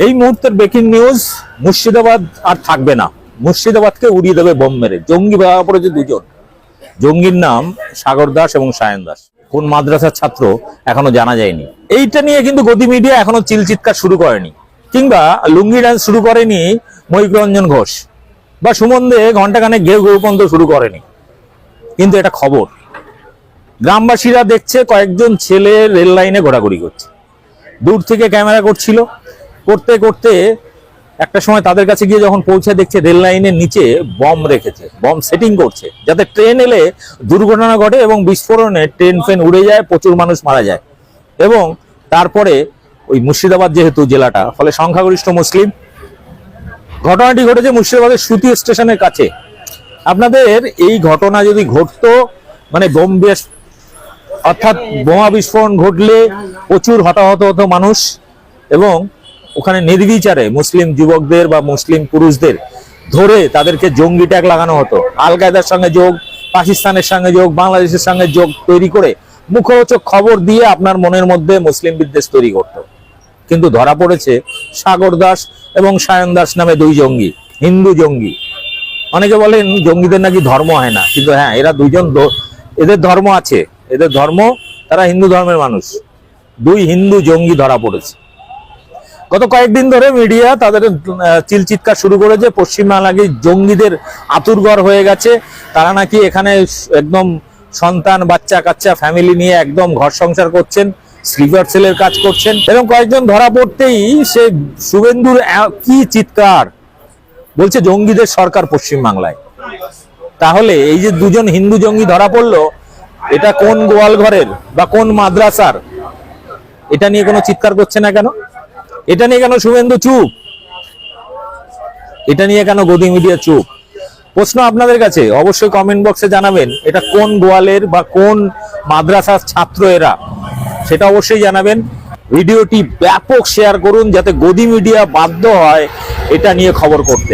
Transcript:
এই মুহূর্তের breaking news, Murshidabad আর থাকবে না, মুর্শিদাবাদকে উড়িয়ে দেবে বোম মেরে। জঙ্গি ধরা পড়েছে দুজন। জঙ্গির নাম সাগর দাস এবং সায়ন দাস। কোন মাদ্রাসার ছাত্র এখনো জানা যায়নি। এইটা নিয়ে কিন্তু গদি মিডিয়া এখনো চিৎকার শুরু করেনি, কিংবা লুঙ্গি ডান্স শুরু করেনি ময়ূররঞ্জন ঘোষ, বা সুমন দে ঘন্টাখানেক ঘেউ ঘেউ পর্যন্ত শুরু করেনি। কিন্তু এটা খবর, গ্রামবাসীরা দেখছে কয়েকজন ছেলে রেল লাইনে ঘোরাঘুরি করছে, দূর থেকে ক্যামেরা করছিল। করতে করতে একটা সময় তাদের কাছে গিয়ে যখন পৌঁছে দেখছে রেল লাইনের নিচে বম রেখেছে, বম সেটিং করছে যাতে ট্রেন এলে দুর্ঘটনা ঘটে এবং বিস্ফোরণে ট্রেন ফেন উড়ে যায়, প্রচুর মানুষ মারা যায়। এবং তারপরে ওই মুর্শিদাবাদ যেহেতু জেলাটা, ফলে সংখ্যাগরিষ্ঠ মুসলিম। ঘটনাটি ঘটেছে মুর্শিদাবাদের সুতি স্টেশনের কাছে। আপনাদের এই ঘটনা যদি ঘটতো, মানে অর্থাৎ বোমা বিস্ফোরণ ঘটলে প্রচুর হতাহত হতো মানুষ, এবং ওখানে নির্বিচারে মুসলিম যুবকদের বা মুসলিম পুরুষদের ধরে তাদেরকে জঙ্গি ট্যাগ লাগানো হতো। আল কায়দার সঙ্গে যোগ, পাকিস্তানের সঙ্গে যোগ, বাংলাদেশের সঙ্গে যোগ তৈরি করে মুখরোচক খবর দিয়ে আপনার মনের মধ্যে মুসলিম বিদ্বেষ তৈরি করত। কিন্তু ধরা পড়েছে সাগর দাস এবং সায়ন দাস নামে দুই জঙ্গি, হিন্দু জঙ্গি। অনেকে বলেন জঙ্গিদের নাকি ধর্ম হয় না, কিন্তু হ্যাঁ, এরা দুইজন, এদের ধর্ম আছে, এদের ধর্ম, তারা হিন্দু ধর্মের মানুষ। দুই হিন্দু জঙ্গি ধরা পড়েছে। গত কয়েকদিন ধরে মিডিয়া তাদের চিৎকার শুরু করেছে, পশ্চিমবাংলাকে জঙ্গিদের আতুরঘর হয়ে গেছে। তারা নাকি এখানে একদম সন্তান বাচ্চা কাচ্চা ফ্যামিলি নিয়ে একদম ঘর সংসার করছেন, স্লিপার সেলের কাজ করছেন। এবং কয়েকজন ধরা পড়তেই সে শুভেন্দুর কি চিৎকার, বলছে জঙ্গিদের সরকার পশ্চিমবাংলায়। তাহলে এই যে দুজন হিন্দু জঙ্গি ধরা পড়লো, এটা কোন গোয়াল ঘরের বা কোন মাদ্রাসার? এটা নিয়ে কোনো চিৎকার করছে না কেন? এটা নিয়ে কেন শুভেন্দু চুপ? এটা নিয়ে কেন গদি মিডিয়া চুপ? প্রশ্ন আপনাদের কাছে, অবশ্যই কমেন্ট বক্সে জানাবেন। এটা কোন গোয়ালের বা কোন মাদ্রাসার ছাত্র এরা, সেটা অবশ্যই জানাবেন। ভিডিওটি ব্যাপক শেয়ার করুন, যাতে গদি মিডিয়া বাধ্য হয় এটা নিয়ে খবর করতে।